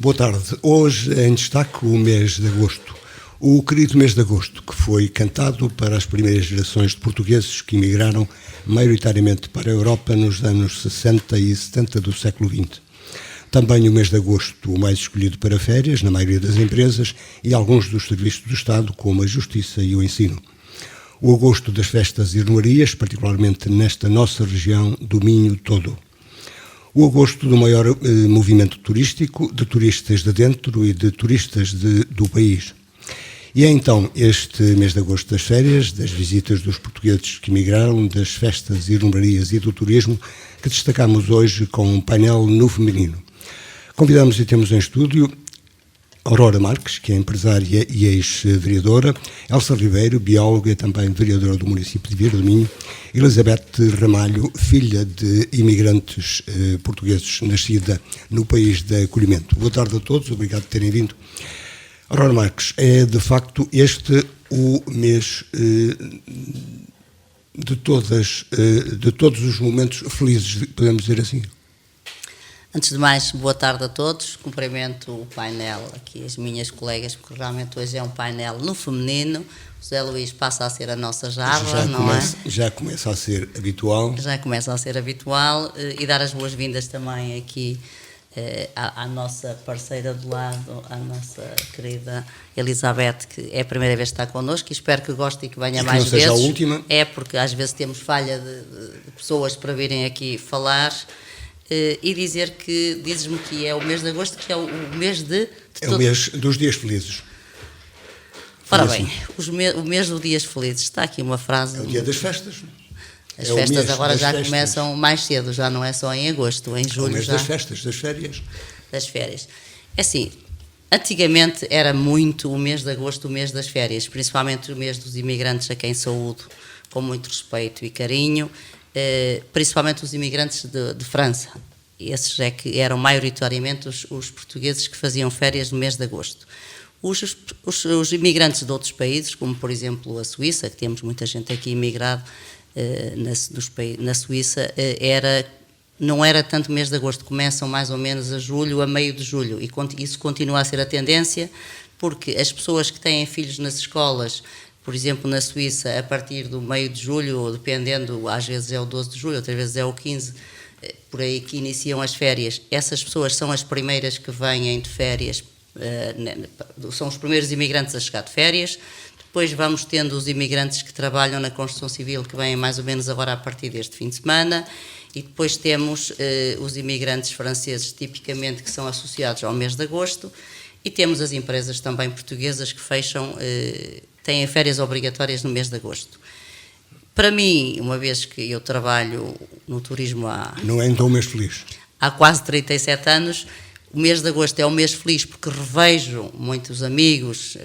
Boa tarde. Hoje em destaque o mês de agosto. O querido mês de agosto, que foi cantado para as primeiras gerações de portugueses que emigraram maioritariamente para a Europa nos anos 60 e 70 do século XX. Também o mês de agosto, o mais escolhido para férias, na maioria das empresas e alguns dos serviços do Estado, como a Justiça e o Ensino. O agosto das festas e romarias, particularmente nesta nossa região do Minho todo. O agosto do maior movimento turístico, de turistas de dentro e de turistas do país. E é então este mês de agosto das férias, das visitas dos portugueses que emigraram, das festas e romarias e do turismo, que destacamos hoje com um painel no feminino. Convidamos e temos em estúdio Aurora Marques, que é empresária e ex-vereadora, Elsa Ribeiro, bióloga e também vereadora do município de Vieira do Minho, Elizabeth Ramalho, filha de imigrantes portugueses, nascida no país de acolhimento. Boa tarde a todos, obrigado por terem vindo. Aurora Marques, é de facto este o mês de todos os momentos felizes, podemos dizer assim? Antes de mais, boa tarde a todos. Cumprimento o painel aqui, as minhas colegas, porque realmente hoje é um painel no feminino. O José Luís passa a ser a nossa jarra, não é? Já começa a ser habitual. Já começa a ser habitual. E dar as boas-vindas também aqui à nossa parceira do lado, à nossa querida Elizabeth, que é a primeira vez que está connosco e espero que goste e que venha mais vezes. Não seja a última. É, porque às vezes temos falha de pessoas para virem aqui falar. E dizer que, dizes-me que é o mês de agosto, que é o mês de o mês dos dias felizes. Ora bem, o mês dos dias felizes, está aqui uma frase... É o dia das festas. As festas agora já começam mais cedo, já não é só em agosto, em julho já. É o mês das festas, das férias. Das férias. É assim, antigamente era muito o mês de agosto, o mês das férias, principalmente o mês dos imigrantes, a quem saúdo com muito respeito e carinho, principalmente os imigrantes de França. Esses é que eram maioritariamente os portugueses que faziam férias no mês de agosto. Os imigrantes de outros países, como por exemplo a Suíça, que temos muita gente aqui imigrado na Suíça, não era tanto mês de agosto, começam mais ou menos a julho, a meio de julho, e isso continua a ser a tendência, porque as pessoas que têm filhos nas escolas, por exemplo, na Suíça, a partir do meio de julho, ou dependendo, às vezes é o 12 de julho, outras vezes é o 15, por aí que iniciam as férias. Essas pessoas são as primeiras que vêm de férias, são os primeiros imigrantes a chegar de férias. Depois vamos tendo os imigrantes que trabalham na construção civil, que vêm mais ou menos agora a partir deste fim de semana. E depois temos os imigrantes franceses, tipicamente, que são associados ao mês de agosto. E temos as empresas também portuguesas que fecham... têm férias obrigatórias no mês de agosto. Para mim, uma vez que eu trabalho no turismo Não é então o mês feliz? Há quase 37 anos, o mês de agosto é o mês feliz porque revejo muitos amigos,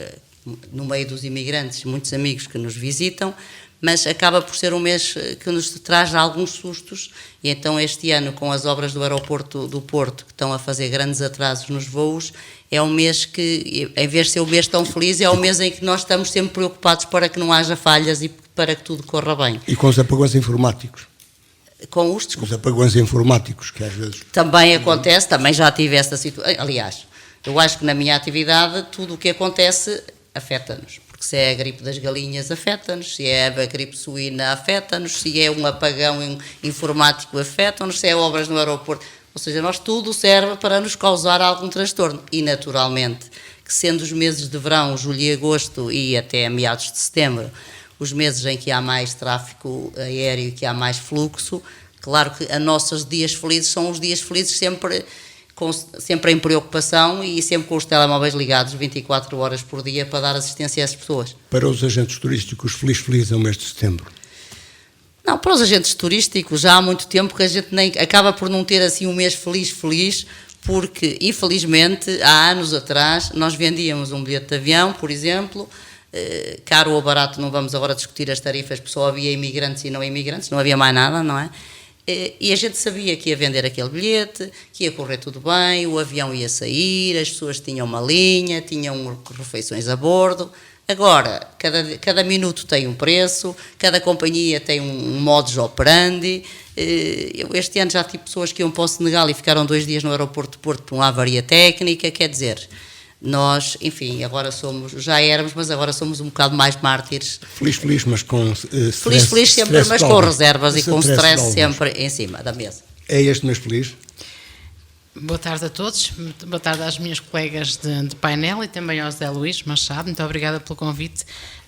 no meio dos imigrantes, muitos amigos que nos visitam, mas acaba por ser um mês que nos traz alguns sustos, e então este ano, com as obras do aeroporto do Porto, que estão a fazer grandes atrasos nos voos, é um mês que, em vez de ser um mês tão feliz, é um mês em que nós estamos sempre preocupados para que não haja falhas e para que tudo corra bem. E com os apagões informáticos? Com os apagões informáticos, que às vezes... Também acontece, também já tive essa situação. Aliás, eu acho que na minha atividade tudo o que acontece afeta-nos. Porque se é a gripe das galinhas, afeta-nos, se é a gripe suína, afeta-nos, se é um apagão informático, afeta-nos, se é obras no aeroporto. Ou seja, tudo serve para nos causar algum transtorno. E, naturalmente, que sendo os meses de verão, julho e agosto e até meados de setembro, os meses em que há mais tráfego aéreo e que há mais fluxo, claro que os nossos dias felizes são os dias felizes sempre em preocupação e sempre com os telemóveis ligados 24 horas por dia para dar assistência a essas pessoas. Para os agentes turísticos, feliz é o mês de setembro? Não, para os agentes turísticos já há muito tempo que a gente acaba por não ter assim um mês feliz, porque infelizmente há anos atrás nós vendíamos um bilhete de avião, por exemplo, caro ou barato, não vamos agora discutir as tarifas, porque só havia imigrantes e não imigrantes, não havia mais nada, não é? E a gente sabia que ia vender aquele bilhete, que ia correr tudo bem, o avião ia sair, as pessoas tinham uma linha, tinham refeições a bordo. Agora, cada minuto tem um preço, cada companhia tem um modus operandi, Eu este ano já tive pessoas que iam para o Senegal e ficaram 2 dias no aeroporto de Porto por uma avaria técnica, quer dizer, nós, enfim, agora já éramos, mas agora somos um bocado mais mártires. Feliz, mas com Feliz sempre, mas com reservas e com stress sempre em cima da mesa. É este mês feliz? Boa tarde a todos, boa tarde às minhas colegas de painel e também ao José Luís Machado, muito obrigada pelo convite.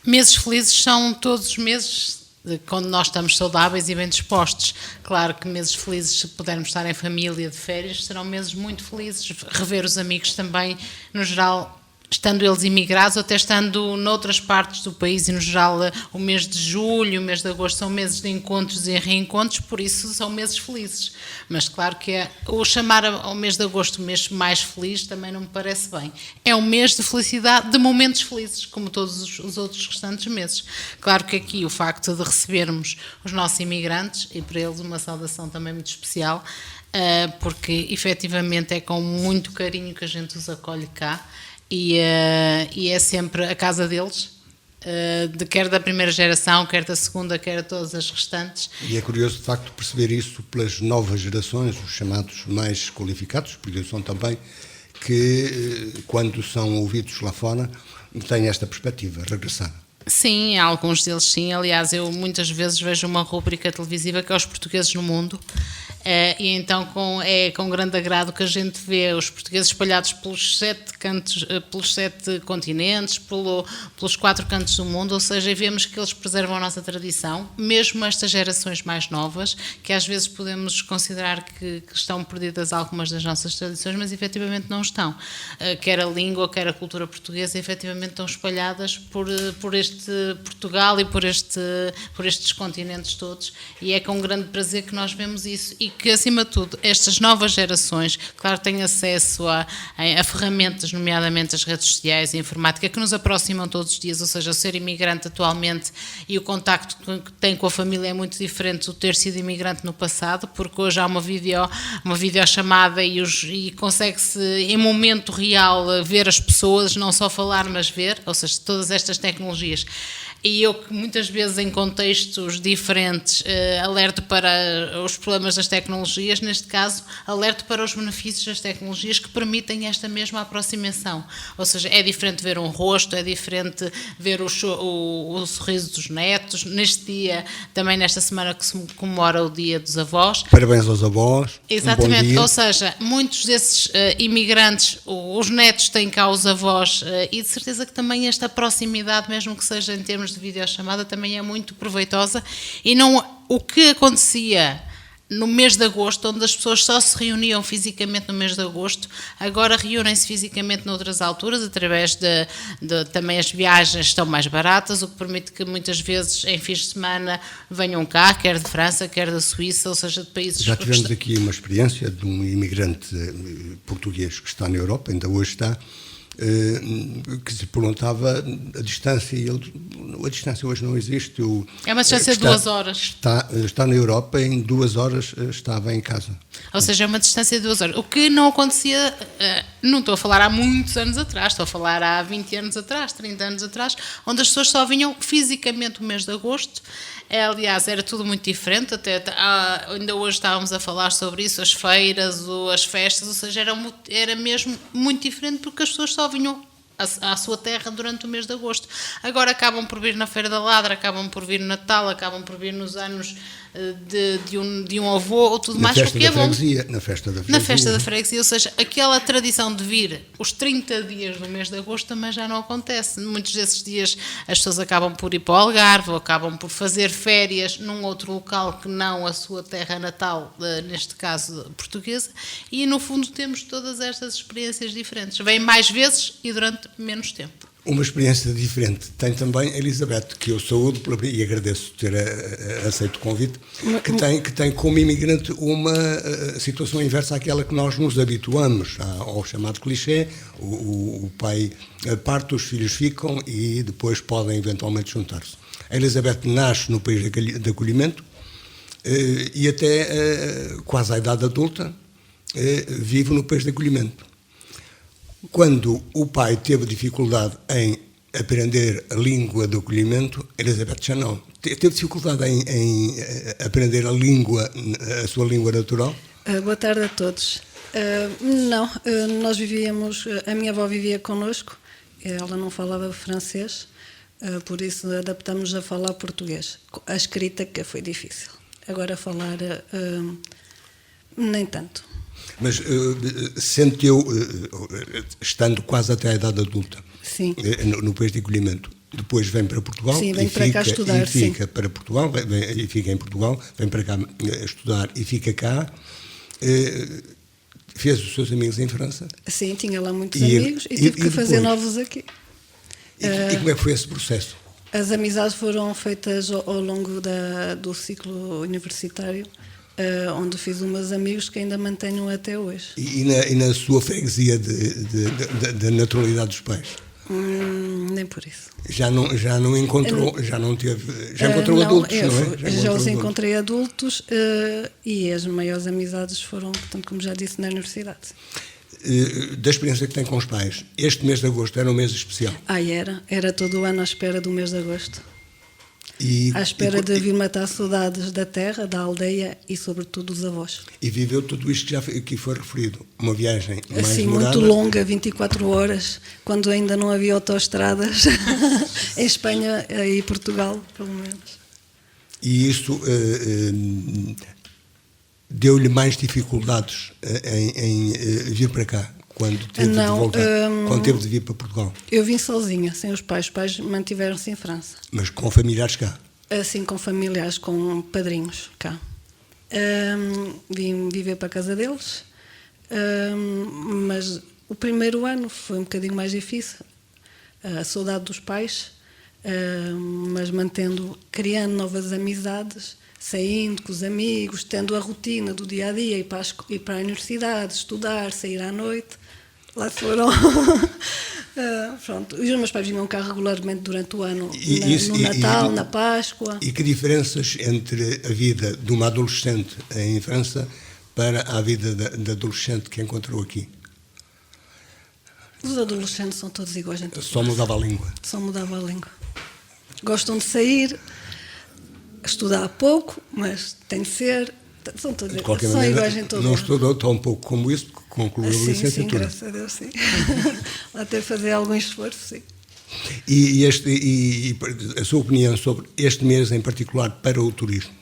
Meses felizes são todos os meses quando nós estamos saudáveis e bem dispostos. Claro que meses felizes, se pudermos estar em família de férias, serão meses muito felizes, rever os amigos também, no geral, estando eles imigrados ou até estando noutras partes do país, e no geral o mês de julho, o mês de agosto são meses de encontros e reencontros, por isso são meses felizes. Mas claro que o chamar ao mês de agosto o mês mais feliz também não me parece bem. É um mês de felicidade, de momentos felizes, como todos os outros restantes meses. Claro que aqui o facto de recebermos os nossos imigrantes, e para eles uma saudação também muito especial, porque efetivamente é com muito carinho que a gente os acolhe cá, e é sempre a casa deles, quer da primeira geração, quer da segunda, quer de todas as restantes. E é curioso, de facto, perceber isso pelas novas gerações, os chamados mais qualificados, porque são também que, quando são ouvidos lá fora, têm esta perspectiva, regressar. Sim, alguns deles sim. Aliás, eu muitas vezes vejo uma rúbrica televisiva que é Os Portugueses no Mundo, e então é com grande agrado que a gente vê os portugueses espalhados pelos 7 cantos, pelos 7 continentes, pelos 4 cantos do mundo, ou seja, vemos que eles preservam a nossa tradição, mesmo estas gerações mais novas, que às vezes podemos considerar que estão perdidas algumas das nossas tradições, mas efetivamente não estão. Quer a língua, quer a cultura portuguesa, efetivamente estão espalhadas por este Portugal e por estes continentes todos, e é com grande prazer que nós vemos isso, e que, acima de tudo, estas novas gerações, claro, têm acesso a ferramentas, nomeadamente as redes sociais e a informática, que nos aproximam todos os dias, ou seja, o ser imigrante atualmente e o contacto que tem com a família é muito diferente do ter sido imigrante no passado, porque hoje há uma videochamada e consegue-se, em momento real, ver as pessoas, não só falar, mas ver, ou seja, todas estas tecnologias. E eu, que muitas vezes em contextos diferentes alerto para os problemas das tecnologias, neste caso alerto para os benefícios das tecnologias que permitem esta mesma aproximação. Ou seja, é diferente ver um rosto, é diferente ver o sorriso dos netos. Neste dia, também nesta semana que se comemora o Dia dos Avós. Parabéns aos avós. Exatamente, Um bom dia. ou seja, muitos desses imigrantes, os netos têm cá os avós, e de certeza que também esta proximidade, mesmo que seja em termos de videochamada, também é muito proveitosa, e não o que acontecia no mês de agosto, onde as pessoas só se reuniam fisicamente no mês de agosto, agora reúnem-se fisicamente noutras alturas, através de também as viagens estão mais baratas, o que permite que muitas vezes em fins de semana venham cá, quer de França, quer da Suíça, ou seja, de países... Já tivemos aqui uma experiência de um imigrante português que está na Europa, ainda hoje está, que se perguntava a distância, e a distância hoje não existe. É uma distância de 2 horas. Está na Europa, em 2 horas estava em casa. Ou seja, é uma distância de 2 horas. O que não acontecia, não estou a falar há muitos anos atrás, estou a falar há 20 anos atrás, 30 anos atrás, onde as pessoas só vinham fisicamente no mês de agosto. Aliás, era tudo muito diferente, ainda hoje estávamos a falar sobre isso, as feiras, as festas, ou seja, era mesmo muito diferente, porque as pessoas só vinham à sua terra durante o mês de agosto. Agora acabam por vir na Feira da Ladra, acabam por vir no Natal, acabam por vir nos anos de um avô ou tudo mais, porque é bom. Na festa da freguesia, ou seja, aquela tradição de vir os 30 dias do mês de agosto também já não acontece. Muitos desses dias as pessoas acabam por ir para o Algarve, ou acabam por fazer férias num outro local que não a sua terra natal, neste caso portuguesa, e no fundo temos todas estas experiências diferentes. Vêm mais vezes e durante menos tempo. Uma experiência diferente tem também a Elizabeth, que eu saúdo e agradeço ter aceito o convite, que tem como imigrante uma situação inversa àquela que nós nos habituamos, ao chamado clichê: o pai parte, os filhos ficam e depois podem eventualmente juntar-se. A Elizabeth nasce no país de acolhimento e até quase à idade adulta vive no país de acolhimento. Quando o pai teve dificuldade em aprender a língua do acolhimento, Elizabeth já não. Teve dificuldade em aprender a sua língua natural? Boa tarde a todos. Não, nós vivíamos, a minha avó vivia connosco, ela não falava francês, por isso adaptamos a falar português. A escrita que foi difícil, agora falar nem tanto. Mas sentiu, estando quase até a idade adulta, sim, no país de acolhimento, depois vem para Portugal, sim, vem para cá estudar, e fica para Portugal, e fica em Portugal, vem para cá estudar e fica cá, fez os seus amigos em França? Sim, tinha lá muitos amigos e tive que fazer novos aqui. E como é que foi esse processo? As amizades foram feitas ao longo do ciclo universitário, onde fiz uns amigos que ainda mantenho até hoje. E na sua freguesia da naturalidade dos pais? Nem por isso. Já não encontrou, já não teve, já encontrou não, adultos, não é? Já os encontrei adultos e as maiores amizades foram, portanto, como já disse, na universidade. Da experiência que tem com os pais, este mês de agosto era um mês especial? Era todo o ano à espera do mês de agosto. À espera de vir matar saudades da terra, da aldeia e, sobretudo, dos avós. E viveu tudo isto que já aqui foi referido. Uma viagem mais assim, demorada. Muito longa, 24 horas, quando ainda não havia autoestradas, em Espanha e Portugal, pelo menos. E isso deu-lhe mais dificuldades em vir para cá, quando teve de voltar, quando teve de vir para Portugal? Eu vim sozinha, sem os pais. Os pais mantiveram-se em França. Mas com familiares cá? Assim, com familiares, com padrinhos cá. Vim viver para a casa deles, mas o primeiro ano foi um bocadinho mais difícil. A saudade dos pais, mas criando novas amizades, saindo com os amigos, tendo a rotina do dia-a-dia, ir para a universidade, estudar, sair à noite. Lá foram. Pronto. E os meus pais vinham cá regularmente durante o ano, no Natal, na Páscoa. E que diferenças entre a vida de uma adolescente em França para a vida da adolescente que encontrou aqui? Os adolescentes são todos iguais. Só mudava a língua? Só mudava a língua. Gostam de sair, estudar pouco, mas tem de ser. São todos de qualquer são maneira, iguais em todo não mundo. estudou tão pouco como isso, porque concluiu a licenciatura. Sim, graças a Deus, sim. Lá até fazer algum esforço, sim. E a sua opinião sobre este mês em particular para o turismo?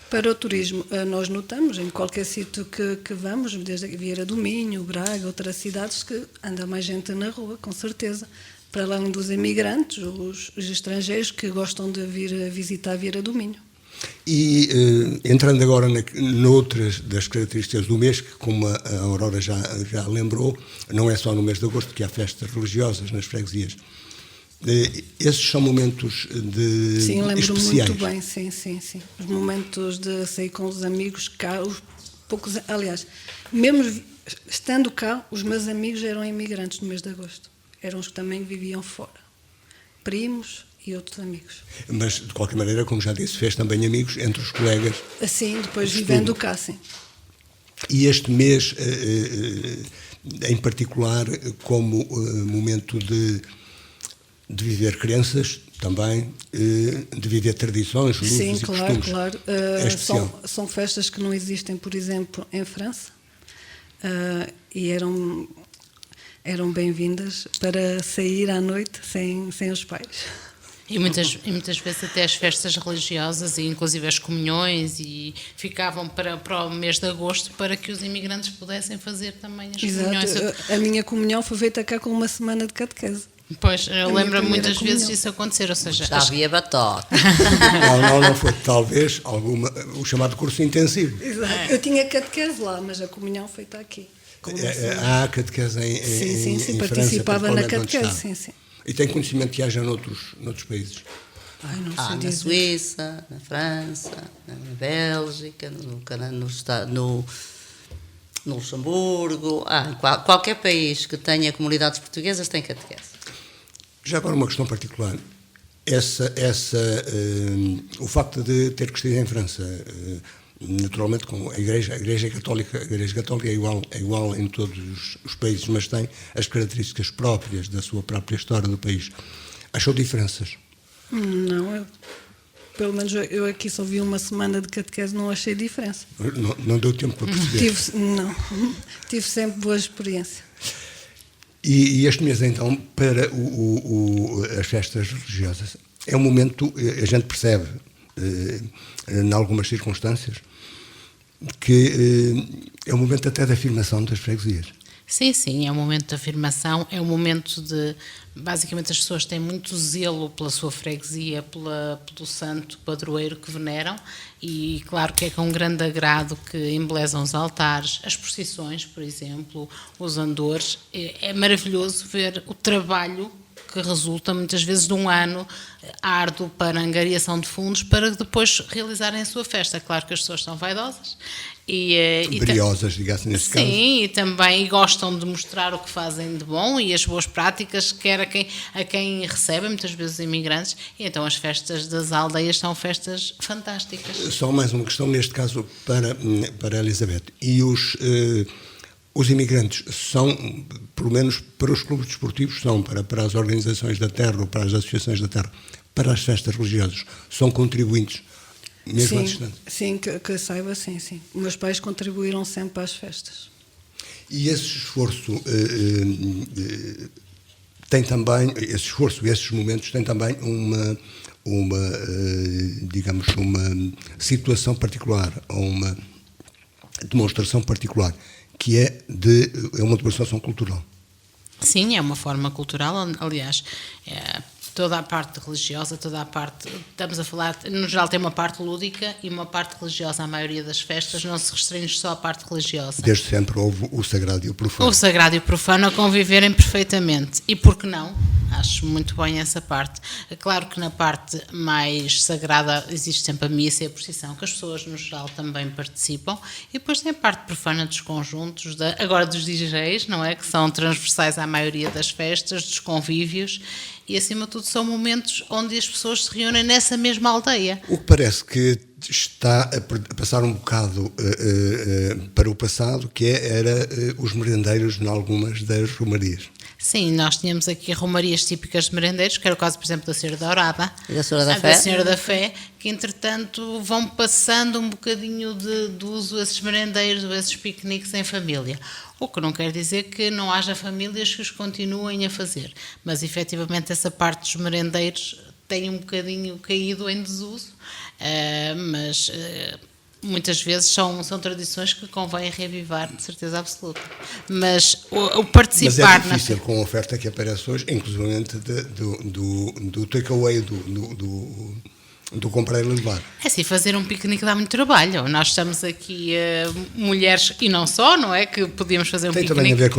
Para o turismo, nós notamos em qualquer sítio que vamos, desde Vieira do Minho, Braga, outras cidades, que anda mais gente na rua, com certeza. Para além dos imigrantes, os estrangeiros que gostam de vir visitar Vieira do Minho. E entrando agora noutras das características do mês, que como a Aurora já lembrou, não é só no mês de agosto que há festas religiosas nas freguesias. Esses são momentos especiais. Sim, lembro muito bem, sim. Os momentos de sair com os amigos cá, aliás, mesmo estando cá, os meus amigos eram imigrantes no mês de agosto. Eram os que também viviam fora. Primos e outros amigos. Mas, de qualquer maneira, como já disse, fez também amigos entre os colegas. Sim, depois vivendo cá, sim. E este mês, em particular, como momento de viver crenças, também, de viver tradições, lutas e costumes. Sim, claro. São festas que não existem, por exemplo, em França, e eram bem-vindas para sair à noite sem os pais. E muitas vezes até as festas religiosas e inclusive as comunhões e ficavam para o mês de agosto para que os imigrantes pudessem fazer também as comunhões. A minha comunhão foi feita cá com uma semana de catequese. Pois, eu lembro-me muitas vezes disso acontecer, ou seja... Já havia batota. Não foi, talvez, o chamado curso intensivo. Exato. Eu tinha catequese lá, mas a comunhão foi feita aqui. Há catequese em sim, França, participava na catequese, sim. E tem conhecimento que haja noutros países? Não sei na Suíça, na França, na Bélgica, no Luxemburgo, qualquer país que tenha comunidades portuguesas tem catequese. Já agora uma questão particular. O facto de ter crescido em França, naturalmente com a Igreja Católica é igual em todos os países, mas tem as características próprias da sua própria história do país. Achou diferenças? Não, pelo menos eu aqui só vi uma semana de catequese, não achei diferença. Não deu tempo para perceber? Tive sempre boa experiência. E este mês, então, para as festas religiosas, é um momento, a gente percebe, em algumas circunstâncias, que é um momento até de afirmação das freguesias. Sim, é um momento de afirmação, é um momento de... Basicamente as pessoas têm muito zelo pela sua freguesia, pelo santo padroeiro que veneram, e claro que é com grande agrado que embelezam os altares, as procissões, por exemplo, os andores. É maravilhoso ver o trabalho que resulta muitas vezes de um ano árduo para a angariação de fundos para depois realizarem a sua festa. Claro que as pessoas são vaidosas Briosas, diga-se neste caso. Sim, e também gostam de mostrar o que fazem de bom e as boas práticas, quer a quem recebe, muitas vezes os imigrantes, e então as festas das aldeias são festas fantásticas. Só mais uma questão, neste caso, para a Elizabeth. E os imigrantes são, pelo menos para os clubes desportivos, são para as organizações da terra ou para as associações da terra, para as festas religiosas, são contribuintes, mesmo à distância? Sim, que saiba, sim. Meus pais contribuíram sempre às festas. E esse esforço tem também, esses momentos têm também digamos, uma situação particular, ou uma demonstração particular, que é uma demonstração cultural. Sim, é uma forma cultural, aliás, toda a parte religiosa, estamos a falar, no geral tem uma parte lúdica e uma parte religiosa, a maioria das festas não se restringe só à parte religiosa. Desde sempre houve o sagrado e o profano. O sagrado e o profano a conviverem perfeitamente, e por que não? Acho muito bem essa parte. É claro que na parte mais sagrada existe sempre a missa e a procissão, que as pessoas no geral também participam, e depois tem a parte profana dos conjuntos, agora dos DJs, não é? Que são transversais à maioria das festas, dos convívios, e acima de tudo são momentos onde as pessoas se reúnem nessa mesma aldeia. O que parece que está a passar um bocado para o passado, que era os merendeiros em algumas das romarias. Sim, nós tínhamos aqui romarias típicas de merendeiros, que era o caso, por exemplo, da Senhora da Orada, da Senhora da Fé, que entretanto vão passando um bocadinho de uso esses merendeiros, esses piqueniques em família. O que não quer dizer que não haja famílias que os continuem a fazer, mas efetivamente essa parte dos merendeiros tem um bocadinho caído em desuso, mas muitas vezes são tradições que convém reavivar, de certeza absoluta. Mas o participar... Mas é difícil com a oferta que aparece hoje, inclusive do takeaway, do comprar e levar. É assim, fazer um piquenique dá muito trabalho. Nós estamos aqui, mulheres, e não só, não é? Que podíamos fazer um piquenique. Tem também a ver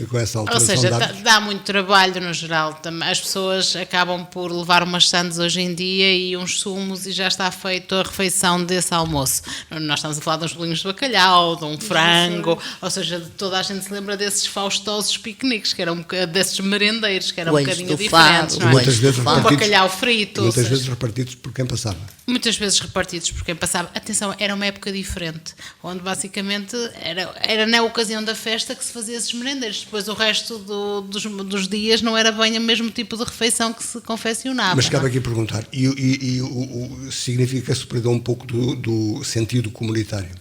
com essa alteração. Ou seja, dá muito trabalho no geral. As pessoas acabam por levar umas sandes hoje em dia e uns sumos e já está feita a refeição desse almoço. Nós estamos a falar de uns bolinhos de bacalhau, de um frango, ou seja, toda a gente se lembra desses faustosos piqueniques, que eram desses merendeiros, que eram um bocadinho diferentes, não é? Muitas vezes um bacalhau frito. Muitas vezes repartidos por quem passava. Muitas vezes repartidos por quem passava. Atenção, era uma época diferente, onde basicamente era na ocasião da festa que se fazia esses merendeiros. Depois o resto dos dias não era bem o mesmo tipo de refeição que se confeccionava. Mas cabe aqui perguntar, significa que se perdeu um pouco do sentido comunitário?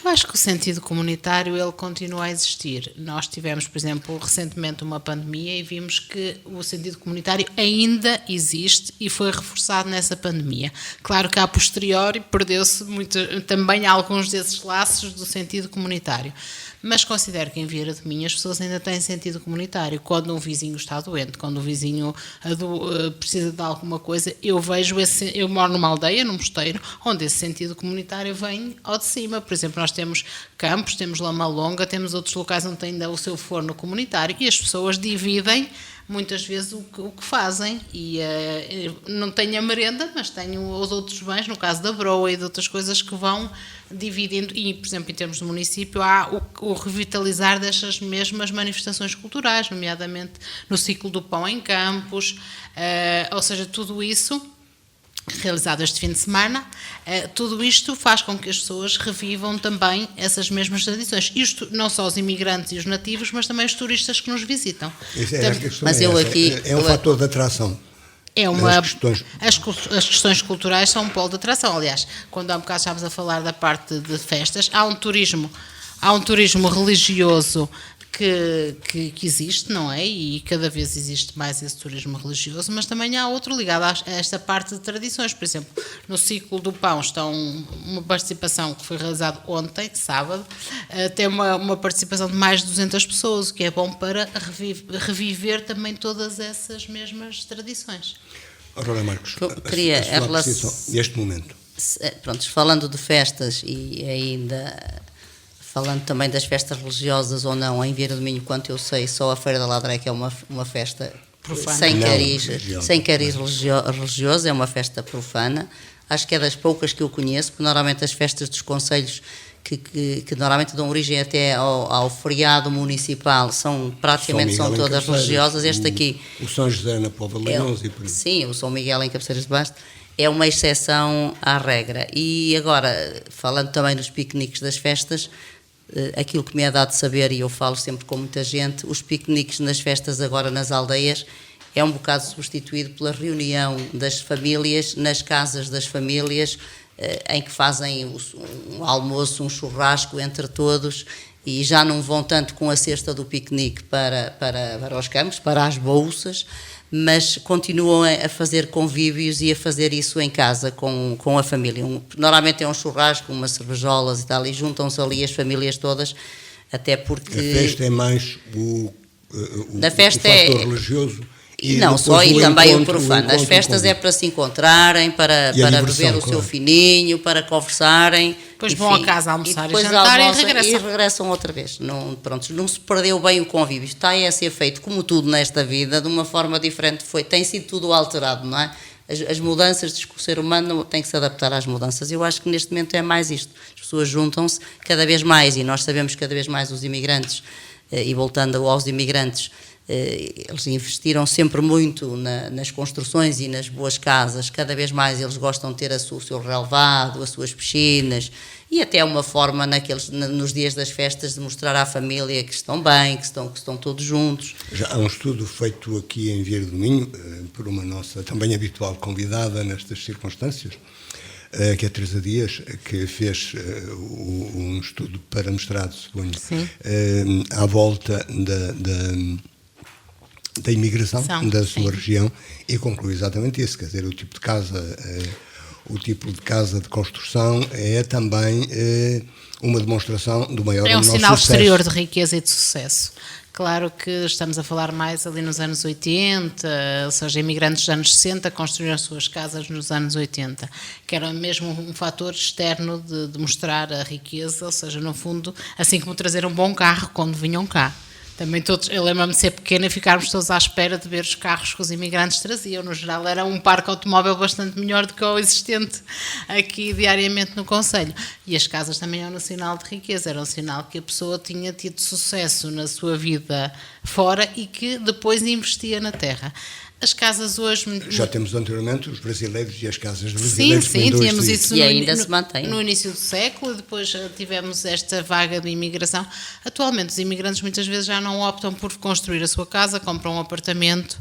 Eu acho que o sentido comunitário ele continua a existir. Nós tivemos, por exemplo, recentemente uma pandemia e vimos que o sentido comunitário ainda existe e foi reforçado nessa pandemia. Claro que a posteriori perdeu-se também alguns desses laços do sentido comunitário. Mas considero que em Vieira de Minho as pessoas ainda têm sentido comunitário. Quando um vizinho está doente, quando um vizinho precisa de alguma coisa, eu moro numa aldeia, num mosteiro, onde esse sentido comunitário vem ao de cima. Por exemplo, nós temos Campos, temos Lama Longa, temos outros locais onde tem ainda o seu forno comunitário e as pessoas dividem muitas vezes o que fazem e não tenho a merenda, mas tenho os outros bens, no caso da broa e de outras coisas que vão dividindo e, por exemplo, em termos de município há o revitalizar destas mesmas manifestações culturais, nomeadamente no ciclo do pão em Campos, ou seja, tudo isso realizado este fim de semana, tudo isto faz com que as pessoas revivam também essas mesmas tradições. Isto não só os imigrantes e os nativos, mas também os turistas que nos visitam. É um fator de atração. É uma, as questões... as questões culturais são um polo de atração. Aliás, quando há um bocado estávamos a falar da parte de festas, há um turismo religioso que existe, não é? E cada vez existe mais esse turismo religioso, mas também há outro ligado a esta parte de tradições. Por exemplo, no Ciclo do Pão está uma participação que foi realizada ontem, sábado, tem uma participação de mais de 200 pessoas, o que é bom para reviver também todas essas mesmas tradições. Aurora Marcos, queria, a sua apreciação neste momento. Pronto, falando de festas e ainda... Falando também das festas religiosas ou não, em Vieira do Minho, quanto eu sei, só a Feira da Ladra é que é uma festa profana. Sem cariz religioso, é uma festa profana. Acho que é das poucas que eu conheço, porque normalmente as festas dos concelhos, que normalmente dão origem até ao feriado municipal, praticamente são todas religiosas. Este aqui... O São José na Póvoa de Leões e por aí. Sim, o São Miguel em Cabeceiras de Basto. É uma exceção à regra. E agora, falando também dos piqueniques das festas... Aquilo que me é dado saber, e eu falo sempre com muita gente, os piqueniques nas festas agora nas aldeias é um bocado substituído pela reunião das famílias, nas casas das famílias, em que fazem um almoço, um churrasco entre todos, e já não vão tanto com a cesta do piquenique para os campos, para as bolsas, mas continuam a fazer convívios e a fazer isso em casa com a família. Normalmente é um churrasco, umas cervejolas e tal, e juntam-se ali as famílias todas, até porque... A festa é mais o fator religioso. E não só, e também o profano. As festas é para se encontrarem, para beber o seu fininho, para conversarem. Depois vão a casa almoçar e jantar e regressam outra vez. Não se perdeu bem o convívio. Está a ser feito, como tudo nesta vida, de uma forma diferente. Tem sido tudo alterado, não é? As mudanças, diz que o ser humano tem que se adaptar às mudanças. Eu acho que neste momento é mais isto. As pessoas juntam-se cada vez mais, e nós sabemos cada vez mais os imigrantes, e voltando aos imigrantes, eles investiram sempre muito nas construções e nas boas casas. Cada vez mais eles gostam de ter o seu relvado, as suas piscinas, e até uma forma nos dias das festas de mostrar à família que estão bem, que estão todos juntos. Já há um estudo feito aqui em Vieira do Minho por uma nossa também habitual convidada nestas circunstâncias, que é a Teresa Dias, que fez um estudo para mestrado, suponho, à volta da imigração da sua região, e conclui exatamente isso, quer dizer, o tipo de casa de construção é também uma demonstração do maior É um sucesso. sinal exterior de riqueza e de sucesso. Claro que estamos a falar mais ali nos anos 80, ou seja, imigrantes dos anos 60 construíram as suas casas nos anos 80, que era mesmo um fator externo de mostrar a riqueza, ou seja, no fundo, assim como trazer um bom carro quando vinham cá. Também todos, eu lembro-me de ser pequena e ficarmos todos à espera de ver os carros que os imigrantes traziam. No geral, era um parque automóvel bastante melhor do que o existente aqui diariamente no concelho. E as casas também eram um sinal de riqueza, era um sinal que a pessoa tinha tido sucesso na sua vida fora e que depois investia na terra. As casas hoje... Já temos anteriormente os brasileiros e as casas brasileiras. Sim, tínhamos isso e ainda se mantém. No início do século, depois tivemos esta vaga de imigração. Atualmente os imigrantes muitas vezes já não optam por construir a sua casa, compram um apartamento,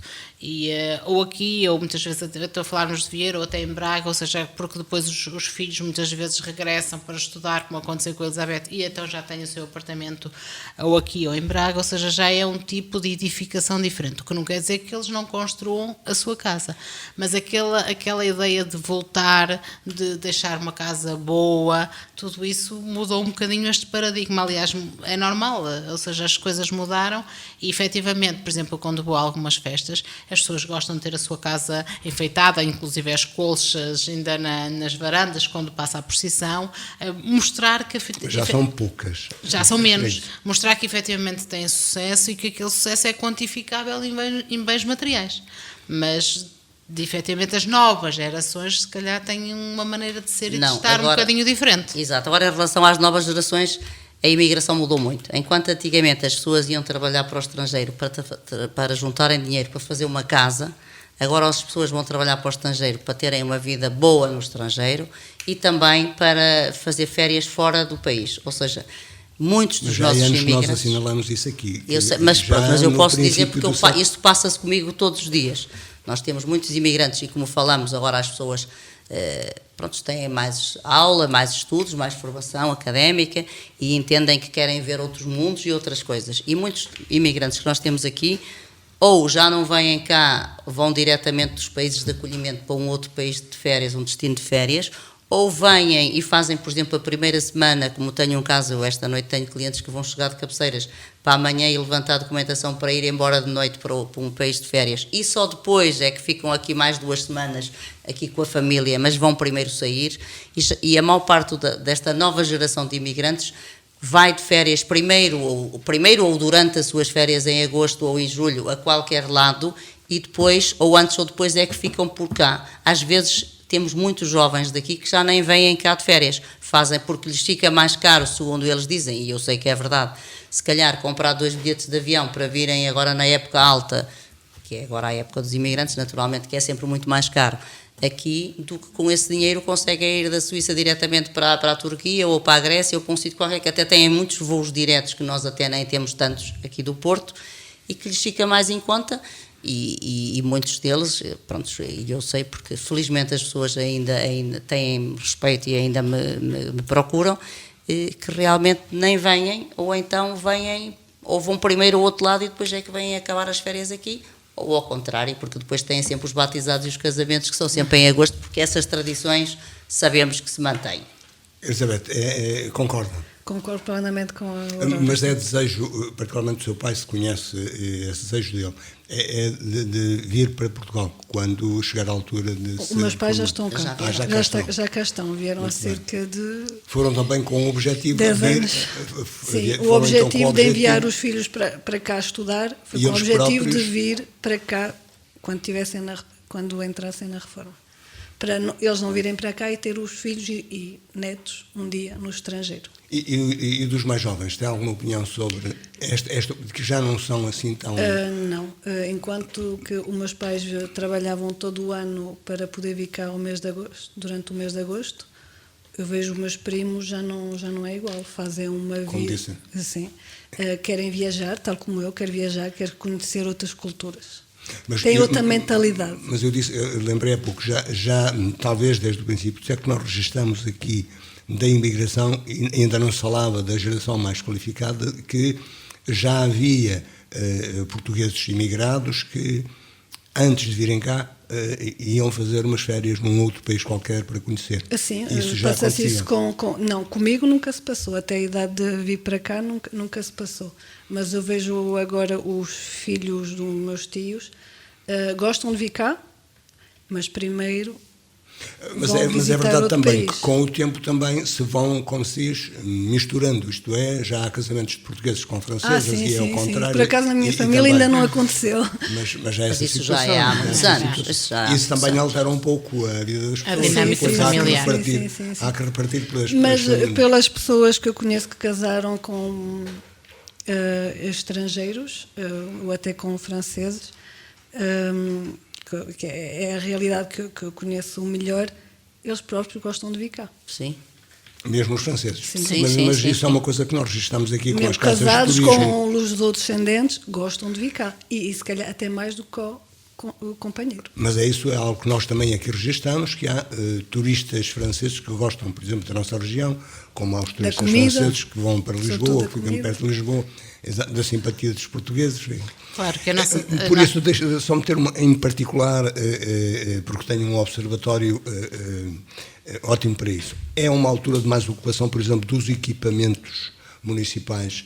ou aqui, ou muitas vezes estou a falar nos de Vieira, ou até em Braga, ou seja, porque depois os filhos muitas vezes regressam para estudar, como aconteceu com a Elizabeth, e então já têm o seu apartamento ou aqui ou em Braga, ou seja, já é um tipo de edificação diferente, o que não quer dizer que eles não construam a sua casa, mas aquela ideia de voltar, de deixar uma casa boa, tudo isso mudou um bocadinho este paradigma. Aliás, é normal, ou seja, as coisas mudaram e efetivamente, por exemplo, quando vou a algumas festas, as pessoas gostam de ter a sua casa enfeitada, inclusive as colchas ainda nas varandas, quando passa a procissão, mostrar que... Já são poucas. Já são menos. Mostrar que efetivamente tem sucesso e que aquele sucesso é quantificável em bens materiais. Mas, efetivamente, as novas gerações, se calhar, têm uma maneira de ser e de estar um bocadinho diferente. Exato. Agora, em relação às novas gerações, a imigração mudou muito. Enquanto antigamente as pessoas iam trabalhar para o estrangeiro para juntarem dinheiro para fazer uma casa, agora as pessoas vão trabalhar para o estrangeiro para terem uma vida boa no estrangeiro e também para fazer férias fora do país. Ou seja, muitos dos nossos imigrantes... Nós assinalamos isso aqui. Mas eu posso dizer porque isso passa-se comigo todos os dias. Nós temos muitos imigrantes e, como falamos agora, as pessoas têm mais aula, mais estudos, mais formação académica e entendem que querem ver outros mundos e outras coisas. E muitos imigrantes que nós temos aqui ou já não vêm cá, vão diretamente dos países de acolhimento para um outro país de férias, um destino de férias, ou vêm e fazem, por exemplo, a primeira semana, como tenho um caso, eu esta noite tenho clientes que vão chegar de Cabeceiras para amanhã e levantar a documentação para ir embora de noite para um país de férias, e só depois é que ficam aqui mais 2 semanas aqui com a família, mas vão primeiro sair, e a maior parte desta nova geração de imigrantes vai de férias primeiro ou durante as suas férias em agosto ou em julho a qualquer lado, e depois, ou antes ou depois, é que ficam por cá. Às vezes temos muitos jovens daqui que já nem vêm cá de férias, fazem porque lhes fica mais caro, segundo eles dizem, e eu sei que é verdade, se calhar comprar 2 bilhetes de avião para virem agora na época alta, que é agora a época dos imigrantes, naturalmente, que é sempre muito mais caro aqui, do que com esse dinheiro conseguem ir da Suíça diretamente para a Turquia ou para a Grécia ou para um sítio qualquer, que até têm muitos voos diretos que nós até nem temos tantos aqui do Porto, e que lhes fica mais em conta. E muitos deles, e eu sei porque felizmente as pessoas ainda têm respeito e ainda me procuram, que realmente nem vêm, ou então vêm, ou vão primeiro ao outro lado e depois é que vêm acabar as férias aqui, ou ao contrário, porque depois têm sempre os batizados e os casamentos que são sempre em agosto, porque essas tradições sabemos que se mantêm. Elizabeth, concorda? Concordo plenamente com a Aurora. Mas é desejo, particularmente o seu pai, se conhece esse desejo dele, é de vir para Portugal quando chegar à altura de Os meus pais já estão cá. Já cá estão. Vieram muito há cerca de... Foram também com o objetivo 10 de vir... anos. Sim, o Foram, objetivo então, de enviar os filhos para cá estudar foi com o objetivo de vir para cá quando entrassem na reforma. Para eles não virem para cá e ter os filhos e netos um dia no estrangeiro. E dos mais jovens, tem alguma opinião sobre esta que já não são assim tão... Não, enquanto que os meus pais trabalhavam todo o ano para poder vir cá durante o mês de agosto, eu vejo os meus primos, já não é igual, fazem uma vida assim, querem viajar, tal como eu quero viajar, quero conhecer outras culturas. Tem outra mentalidade. Mas eu lembrei há pouco, já talvez desde o princípio, é que nós registramos aqui da imigração, e ainda não se falava da geração mais qualificada, que já havia portugueses imigrados que, antes de virem cá, iam fazer umas férias num outro país qualquer para conhecer. Assim, isso já acontecia. Isso não, comigo nunca se passou, até a idade de vir para cá nunca se passou. Mas eu vejo agora os filhos dos meus tios, gostam de vir cá, mas primeiro... Mas é verdade também que com o tempo também se vão, como se diz, misturando, isto é, já há casamentos de portugueses com franceses e ao contrário. Por acaso na minha família ainda não aconteceu. Mas é essa isso situação. Já é há muitos anos. Isso também altera um pouco a vida das pessoas. A dinâmica familiar. Há que repartir pelas pelas pessoas que eu conheço que casaram com estrangeiros, ou até com franceses, que é a realidade que eu conheço o melhor, eles próprios gostam de vir cá. Sim. Mesmo os franceses. Sim, mas sim, isso é uma coisa que nós registramos aqui com as casas casados de origem. com os outros descendentes, gostam de vir cá. E se calhar até mais do que o companheiro. Mas isso é algo que nós também aqui registramos, que há turistas franceses que gostam, por exemplo, da nossa região, como há os turistas franceses que vão para Lisboa, ou que ficam perto de Lisboa, da simpatia dos portugueses. Claro que a nossa... Por isso, deixa só meter em particular, porque tenho um observatório ótimo para isso. É uma altura de mais ocupação, por exemplo, dos equipamentos municipais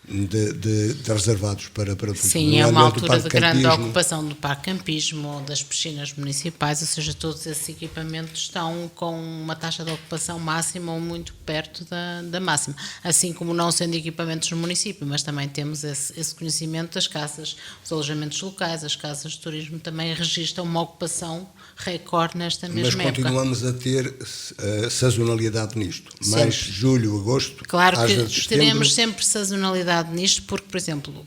de reservados para Sim, é uma altura de grande ocupação do parque campismo, das piscinas municipais, ou seja, todos esses equipamentos estão com uma taxa de ocupação máxima ou muito perto da máxima, assim como não sendo equipamentos no município, mas também temos esse conhecimento das casas, os alojamentos locais, as casas de turismo também registram uma ocupação recorde nesta mesma época. Mas continuamos a ter sazonalidade nisto, mais julho, agosto, claro que teremos sempre sazonalidade nisto, porque, por exemplo,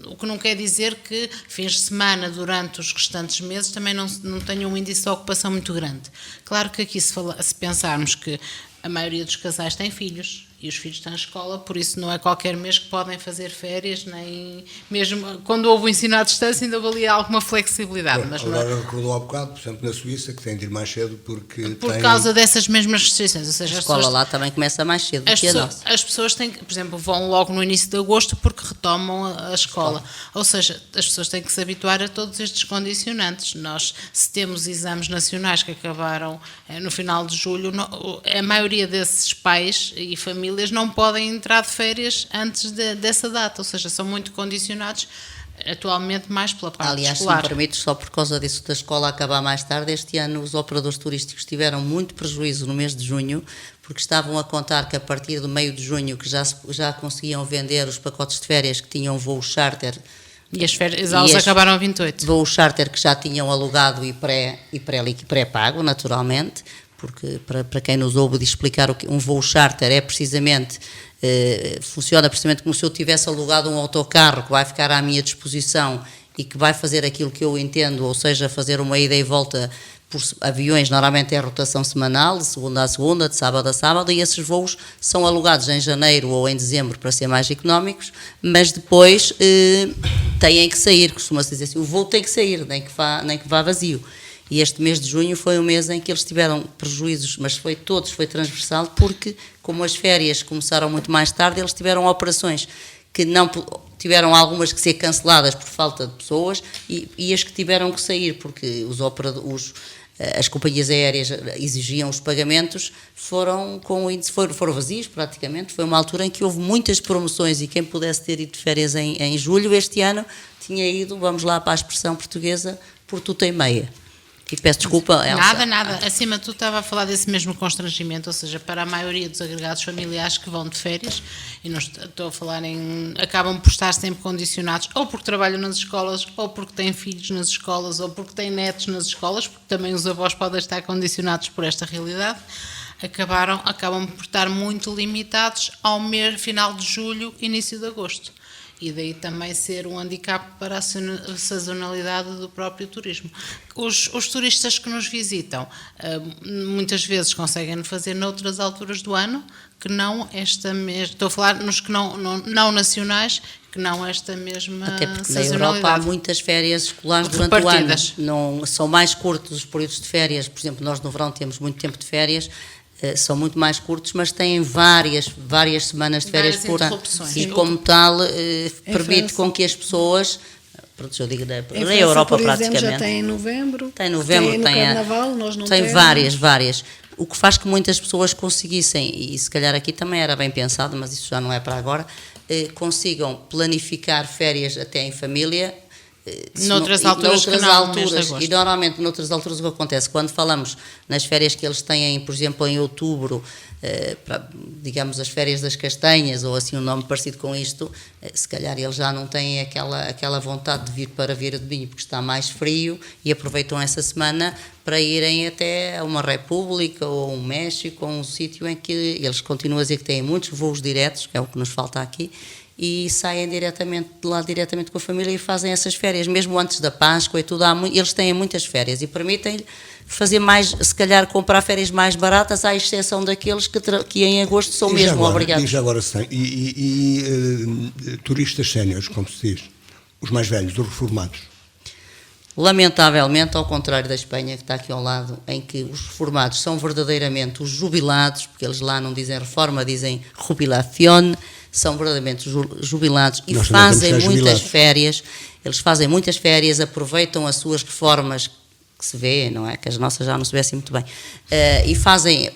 o que não quer dizer que fins de semana durante os restantes meses também não tenham um índice de ocupação muito grande. Claro que aqui se pensarmos que a maioria dos casais tem filhos E os filhos estão na escola, por isso não é qualquer mês que podem fazer férias, nem mesmo quando houve o ensino à distância ainda valia alguma flexibilidade. Mas agora recordou há bocado, por exemplo, na Suíça, que tem de ir mais cedo porque por causa dessas mesmas restrições. Ou seja, A escola lá também começa mais cedo do que a nossa. as pessoas têm, por exemplo, vão logo no início de agosto porque retomam a escola. Ou seja, as pessoas têm que se habituar a todos estes condicionantes. Nós, se temos exames nacionais que acabaram no final de julho, a maioria desses pais e famílias não podem entrar de férias antes dessa data, ou seja, são muito condicionados atualmente mais pela parte Aliás, escolar. se me permites, só por causa disso da escola acabar mais tarde, este ano os operadores turísticos tiveram muito prejuízo no mês de junho, porque estavam a contar que a partir do meio de junho que já conseguiam vender os pacotes de férias que tinham voo charter. E as aulas acabaram a 28. Voo charter que já tinham alugado e pré-pago, naturalmente, porque para quem nos ouve de explicar o que um voo charter é precisamente, funciona precisamente como se eu tivesse alugado um autocarro que vai ficar à minha disposição e que vai fazer aquilo que eu entendo, ou seja, fazer uma ida e volta por aviões, normalmente é rotação semanal, de segunda a segunda, de sábado a sábado, e esses voos são alugados em janeiro ou em dezembro para ser mais económicos, mas depois têm que sair, costuma-se dizer assim, o voo tem que sair, nem que vá vazio. E este mês de junho foi um mês em que eles tiveram prejuízos, mas foi transversal, porque como as férias começaram muito mais tarde, eles tiveram operações que não tiveram algumas que ser canceladas por falta de pessoas e as que tiveram que sair, porque as companhias aéreas exigiam os pagamentos, foram vazios praticamente. Foi uma altura em que houve muitas promoções e quem pudesse ter ido de férias em julho este ano tinha ido, vamos lá para a expressão portuguesa, por tuta e meia. E peço desculpa, Elsa. Nada. Acima de tudo estava a falar desse mesmo constrangimento, ou seja, para a maioria dos agregados familiares que vão de férias, e não estou a falar acabam por estar sempre condicionados, ou porque trabalham nas escolas, ou porque têm filhos nas escolas, ou porque têm netos nas escolas, porque também os avós podem estar condicionados por esta realidade, acabam por estar muito limitados ao final de julho, início de agosto. E daí também ser um handicap para a sazonalidade do próprio turismo. Os turistas que nos visitam muitas vezes conseguem fazer noutras alturas do ano, que não esta mesma. Estou a falar nos que não nacionais, que não esta mesma até porque sazonalidade. na Europa há muitas férias escolares durante o ano. Não, são mais curtos os períodos de férias. Por exemplo, nós no verão temos muito tempo de férias. São muito mais curtos, mas têm várias semanas de férias por ano. E como tal, permite com que as pessoas, eu digo na Europa praticamente. Já tem em novembro. Tem no Carnaval, nós não temos. Tem várias. O que faz que muitas pessoas conseguissem, e se calhar aqui também era bem pensado, mas isso já não é para agora, consigam planificar férias até em família. Noutras alturas E normalmente noutras alturas o que acontece, quando falamos nas férias que eles têm, por exemplo, em outubro, digamos as férias das castanhas, ou assim um nome parecido com isto, se calhar eles já não têm aquela vontade de vir para Vieira do Minho, porque está mais frio, e aproveitam essa semana para irem até a uma República, ou um México, ou um sítio em que eles continuam a dizer que têm muitos voos diretos, que é o que nos falta aqui, e saem diretamente com a família e fazem essas férias, mesmo antes da Páscoa e tudo, eles têm muitas férias e permitem-lhe fazer mais, se calhar comprar férias mais baratas, à exceção daqueles que em agosto são mesmo obrigados. E já agora se tem, turistas séniores, como se diz, os mais velhos, os reformados? Lamentavelmente, ao contrário da Espanha, que está aqui ao lado, em que os reformados são verdadeiramente os jubilados, porque eles lá não dizem reforma, dizem jubilación, são verdadeiramente jubilados e fazem muitas férias. Eles fazem muitas férias, aproveitam as suas reformas, que se vê, não é? Que as nossas já não se vê assim muito bem. E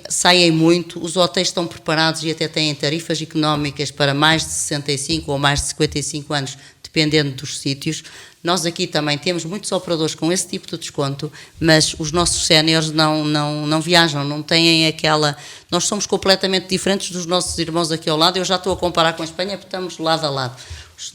saem muito, os hotéis estão preparados e até têm tarifas económicas para mais de 65 ou mais de 55 anos, dependendo dos sítios. Nós aqui também temos muitos operadores com esse tipo de desconto, mas os nossos séniores não viajam, não têm aquela... Nós somos completamente diferentes dos nossos irmãos aqui ao lado. Eu já estou a comparar com a Espanha porque estamos lado a lado. Os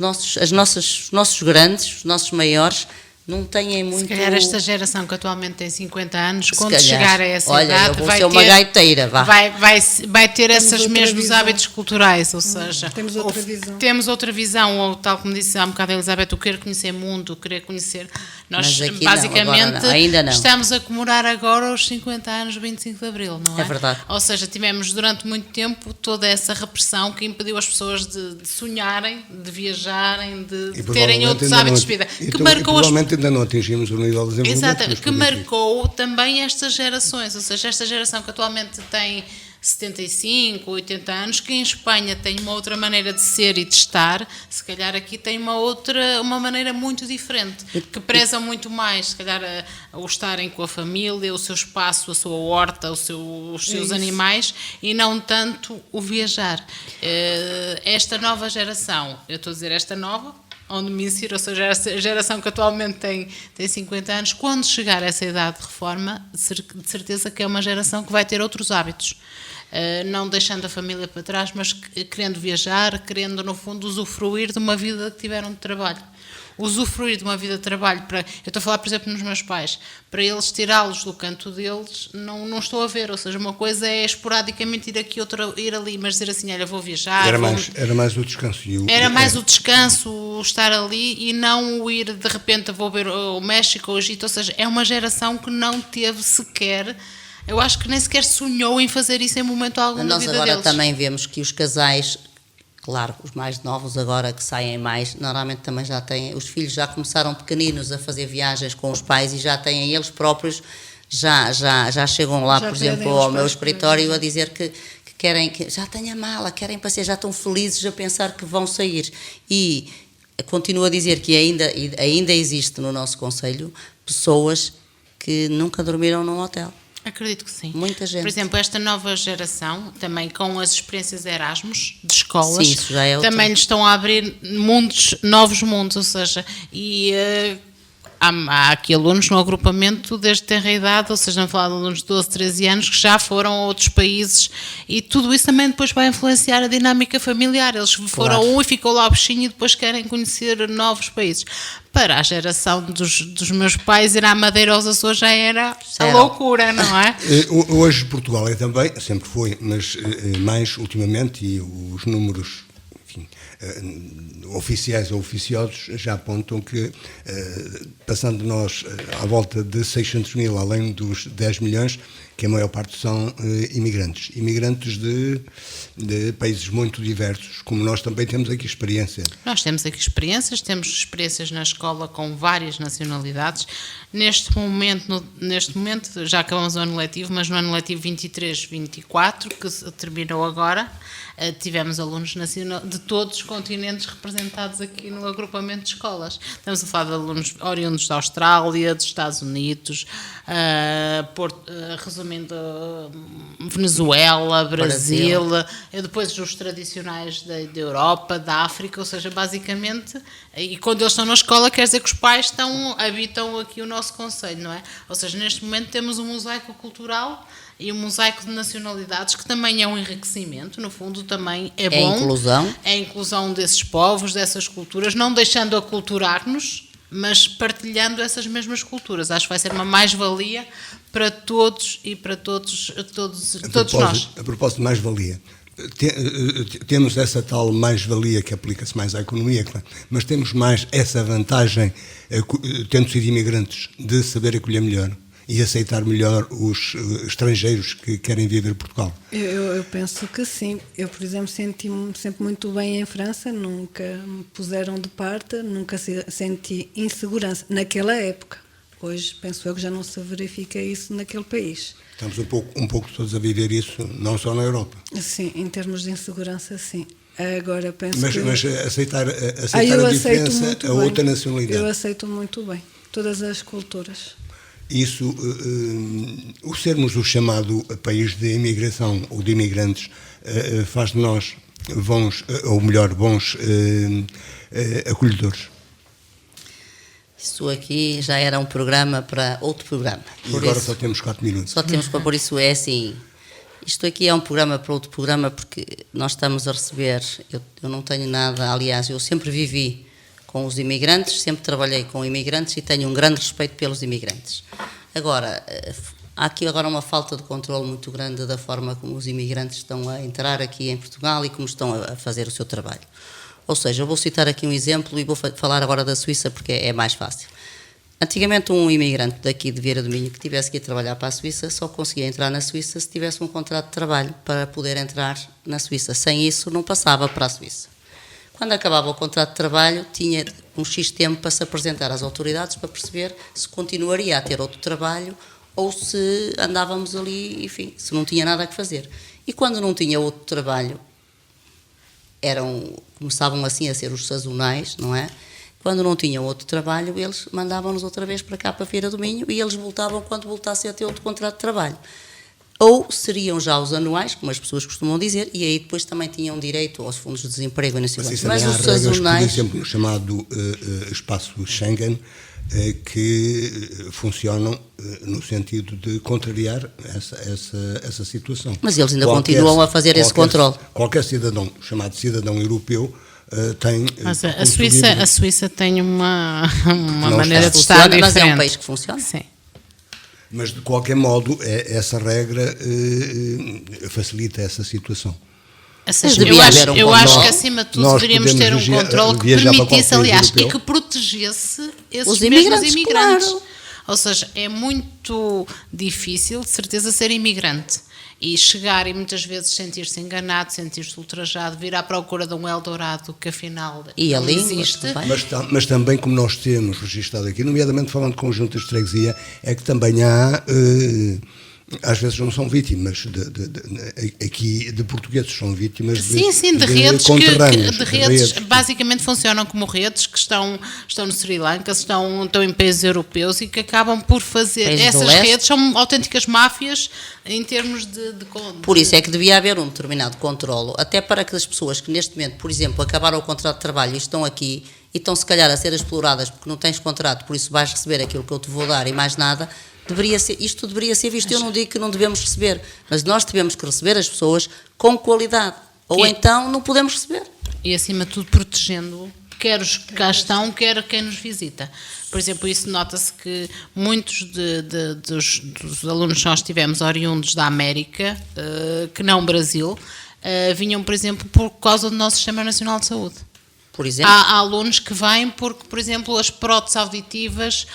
nossos grandes, os nossos maiores, não têm muito... Se calhar esta geração que atualmente tem 50 anos, Se quando calhar, chegar a essa olha, idade, eu vou vai ser uma ter, gaiteira, vá. vai ter esses outra mesmos visão. hábitos culturais, ou seja, temos outra visão. Temos outra visão, ou tal como disse há um bocado a Elizabeth, o querer conhecer mundo, o querer conhecer. Nós, Mas aqui basicamente, não, agora não, ainda não. estamos a comemorar agora os 50 anos do 25 de Abril, não é? É verdade. Ou seja, tivemos durante muito tempo toda essa repressão que impediu as pessoas de sonharem, de viajarem, de terem outros hábitos de vida. Que provavelmente ainda não atingimos o nível de desenvolvimento. Exatamente, que marcou também estas gerações, ou seja, esta geração que atualmente tem 75, 80 anos, que em Espanha tem uma outra maneira de ser e de estar, se calhar aqui tem uma maneira muito diferente, que prezam muito mais, se calhar o estarem com a família, o seu espaço, a sua horta, os seus animais, e não tanto o viajar. Esta nova geração, eu estou a dizer esta nova, onde me insiro, ou seja, a geração que atualmente tem 50 anos, quando chegar a essa idade de reforma, de certeza que é uma geração que vai ter outros hábitos. Não deixando a família para trás, mas querendo viajar, querendo, no fundo, usufruir de uma vida que tiveram de trabalho. Usufruir de uma vida de trabalho, eu estou a falar, por exemplo, nos meus pais, para eles tirá-los do canto deles, não estou a ver, ou seja, uma coisa é esporadicamente ir aqui, outra ir ali, mas dizer assim, olha, vou viajar. Era mais o descanso. Era mais o descanso, o estar ali, e não o ir, de repente, vou ver o México ou o Egito, ou seja, é uma geração que não teve sequer... Eu acho que nem sequer sonhou em fazer isso em momento algum da vida deles. Nós agora também vemos que os casais, claro, os mais novos agora que saem mais, normalmente também já têm, os filhos já começaram pequeninos a fazer viagens com os pais e já têm eles próprios, já chegam lá, Já por pedem exemplo, aos ao meu pais escritório a dizer que querem, que já têm a mala, querem passear, já estão felizes a pensar que vão sair. E continuo a dizer que ainda existe no nosso concelho pessoas que nunca dormiram num hotel. Acredito que sim. Muita gente. Por exemplo, esta nova geração, também com as experiências Erasmus de escolas, Sim, isso já é outra. também lhes estão a abrir novos mundos, ou seja, há aqui alunos no agrupamento desde tenra idade, ou seja, não falar de alunos de 12, 13 anos, que já foram a outros países, e tudo isso também depois vai influenciar a dinâmica familiar. Eles foram Claro. e ficou lá o bichinho e depois querem conhecer novos países. Para a geração dos meus pais, ir à Madeira aos Açores já era a loucura, não é? Hoje Portugal é também, sempre foi, mas mais ultimamente, e os números, enfim, oficiais ou oficiosos já apontam que, passando nós à volta de 600 mil, além dos 10 milhões, que a maior parte são imigrantes de países muito diversos, como nós também temos aqui experiência. Nós temos aqui temos experiências na escola com várias nacionalidades. Neste momento, já acabamos o ano letivo, mas no ano letivo 23-24, que terminou agora, tivemos alunos de todos os continentes representados aqui no agrupamento de escolas. Estamos a falar de alunos oriundos da Austrália, dos Estados Unidos, resumindo, Venezuela, Brasil, depois os tradicionais da Europa, da África, ou seja, basicamente, e quando eles estão na escola quer dizer que os pais habitam aqui o nosso concelho, não é? Ou seja, neste momento temos um mosaico cultural e um mosaico de nacionalidades que também é um enriquecimento, no fundo também é bom. É a inclusão desses povos, dessas culturas, não deixando aculturar-nos, mas partilhando essas mesmas culturas. Acho que vai ser uma mais-valia para todos e para todos nós. A propósito de mais-valia, temos essa tal mais-valia que aplica-se mais à economia, claro, mas temos mais essa vantagem, tendo sido imigrantes, de saber acolher melhor e aceitar melhor os estrangeiros que querem viver em Portugal. Eu penso que sim. Eu, por exemplo, senti-me sempre muito bem em França, nunca me puseram de parte, nunca senti insegurança naquela época. Hoje penso eu que já não se verifica isso naquele país. Estamos um pouco todos a viver isso, não só na Europa. Sim, em termos de insegurança, sim. Agora penso mas aceitar a diferença, a outra nacionalidade. Eu aceito muito bem todas as culturas. Isso, o sermos o chamado país de imigração ou de imigrantes, faz de nós bons acolhedores. Isso aqui já era um programa para outro programa. E agora só temos 4 minutos. Só temos para por isso é assim. Isto aqui é um programa para outro programa porque nós estamos a receber. Eu não tenho nada, aliás, eu sempre vivi com os imigrantes, sempre trabalhei com imigrantes e tenho um grande respeito pelos imigrantes. Agora, há aqui agora uma falta de controle muito grande da forma como os imigrantes estão a entrar aqui em Portugal e como estão a fazer o seu trabalho. Ou seja, eu vou citar aqui um exemplo e vou falar agora da Suíça porque é mais fácil. Antigamente um imigrante daqui de Vieira do Minho que tivesse que ir trabalhar para a Suíça só conseguia entrar na Suíça se tivesse um contrato de trabalho para poder entrar na Suíça. Sem isso não passava para a Suíça. Quando acabava o contrato de trabalho tinha um X tempo para se apresentar às autoridades para perceber se continuaria a ter outro trabalho ou se andávamos ali, enfim, se não tinha nada a fazer. E quando não tinha outro trabalho, começavam assim a ser os sazonais, não é? Quando não tinham outro trabalho, eles mandavam-nos outra vez para cá, para a Vieira do Minho, e eles voltavam quando voltassem a ter outro contrato de trabalho. Ou seriam já os anuais, como as pessoas costumam dizer, e aí depois também tinham direito aos fundos de desemprego e não sei quanto. Mas os sazonais... Por exemplo, no chamado espaço Schengen, que funcionam no sentido de contrariar essa situação. Mas eles ainda continuam a fazer esse controle. Qualquer cidadão, chamado cidadão europeu, tem... Mas a Suíça tem uma maneira de estar diferente. Mas é um país que funciona. Sim. Mas, de qualquer modo, essa regra facilita essa situação. Ou seja, eu acho que, acima de tudo, deveríamos ter um controle que permitisse, aliás, e que protegesse esses mesmos imigrantes. Claro. Ou seja, é muito difícil, de certeza, ser imigrante e chegar e muitas vezes sentir-se enganado, sentir-se ultrajado, vir à procura de um Eldorado que afinal não existe. Mas também, como nós temos registado aqui, nomeadamente falando com juntas de freguesia, é que também há... às vezes não são vítimas aqui de portugueses, são vítimas de redes de redes basicamente funcionam como redes que estão no Sri Lanka, estão em países europeus e que acabam por fazer, essas redes são autênticas máfias em termos de Por isso é que devia haver um determinado controlo, até para que as pessoas que neste momento, por exemplo, acabaram o contrato de trabalho e estão aqui e estão se calhar a ser exploradas porque não tens contrato, por isso vais receber aquilo que eu te vou dar e mais nada. Isto deveria ser visto. Eu não digo que não devemos receber, mas nós devemos que receber as pessoas com qualidade, ou então não podemos receber. E acima de tudo protegendo quer os que cá estão, quer quem nos visita. Por exemplo, isso nota-se que muitos dos alunos que nós tivemos oriundos da América, que não Brasil, vinham, por exemplo, por causa do nosso Sistema Nacional de Saúde. Por exemplo? Há alunos que vêm porque, por exemplo, as próteses auditivas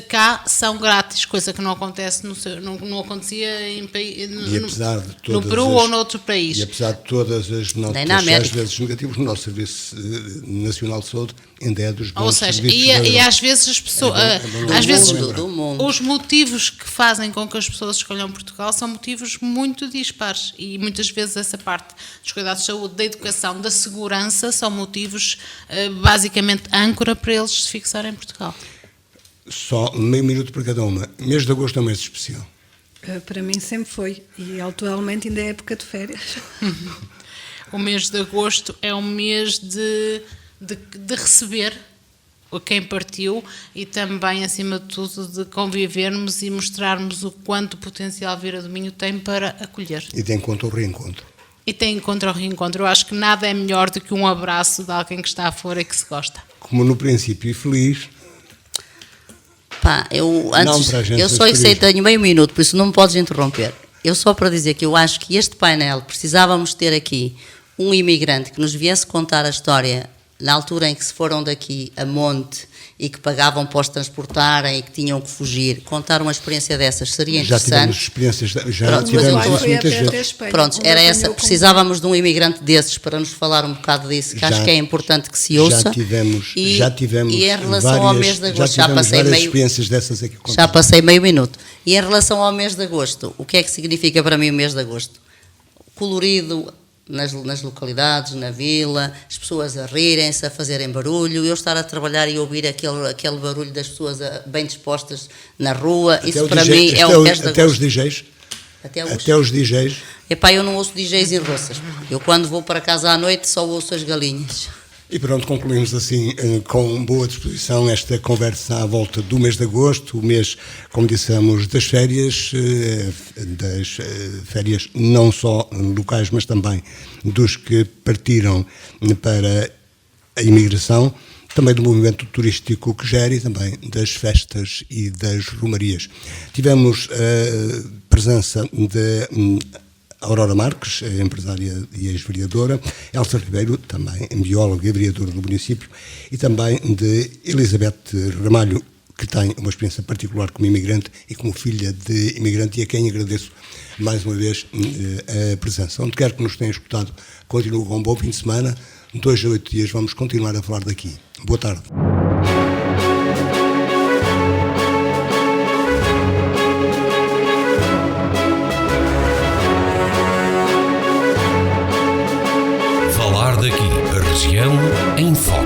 cá são grátis, coisa que não acontece não acontecia no Peru ou noutro país. E apesar de todas as notas às vezes negativas, o nosso Serviço Nacional de Saúde ainda é dos bons. Ou seja, e às vezes as pessoas, os motivos que fazem com que as pessoas escolham Portugal são motivos muito dispares e muitas vezes essa parte dos cuidados de saúde, da educação, da segurança são motivos basicamente âncora para eles se fixarem em Portugal. Só meio minuto para cada uma. Mês de agosto é um mês especial? Para mim sempre foi e atualmente ainda é época de férias. O mês de agosto é um mês de receber quem partiu e também, acima de tudo, de convivermos e mostrarmos o quanto potencial Vieira do Minho tem para acolher. E de encontro ou reencontro. E tem encontro ou reencontro. Eu acho que nada é melhor do que um abraço de alguém que está fora e que se gosta. Como no princípio feliz. Eu só tenho meio minuto, por isso não me podes interromper. Eu só para dizer que eu acho que este painel precisávamos ter aqui um imigrante que nos viesse contar a história na altura em que se foram daqui a monte e que pagavam para os transportarem e que tinham que fugir, contar uma experiência dessas seria interessante. Já tivemos experiências, tivemos isso muitas vezes. Pronto, era essa, precisávamos de um imigrante desses para nos falar um bocado disso, que acho que é importante que se ouça. Já tivemos e em relação ao mês de agosto, experiências dessas aqui. Já passei meio minuto. E em relação ao mês de agosto, o que é que significa para mim o mês de agosto? Colorido, nas localidades, na vila, as pessoas a rirem-se, a fazerem barulho, eu estar a trabalhar e ouvir aquele barulho das pessoas bem dispostas na rua, isso para mim é o mês de agosto. Até os DJs? Até os DJs? Eu não ouço DJs em roças. Eu quando vou para casa à noite só ouço as galinhas. E pronto, concluímos assim com boa disposição esta conversa à volta do mês de agosto, o mês, como dissemos, das férias não só locais, mas também dos que partiram para a imigração. também do movimento turístico que gera e também das festas e das romarias. Tivemos a presença de Aurora Marques, empresária e ex-vereadora, Elsa Ribeiro, também bióloga e vereadora do município, e também de Elizabeth Ramalho, que tem uma experiência particular como imigrante e como filha de imigrante, e a quem agradeço mais uma vez a presença. Onde quer que nos tenham escutado, continuo com um bom fim de semana. 2 a 8 dias vamos continuar a falar daqui. Boa tarde. Falar daqui, a região em foco.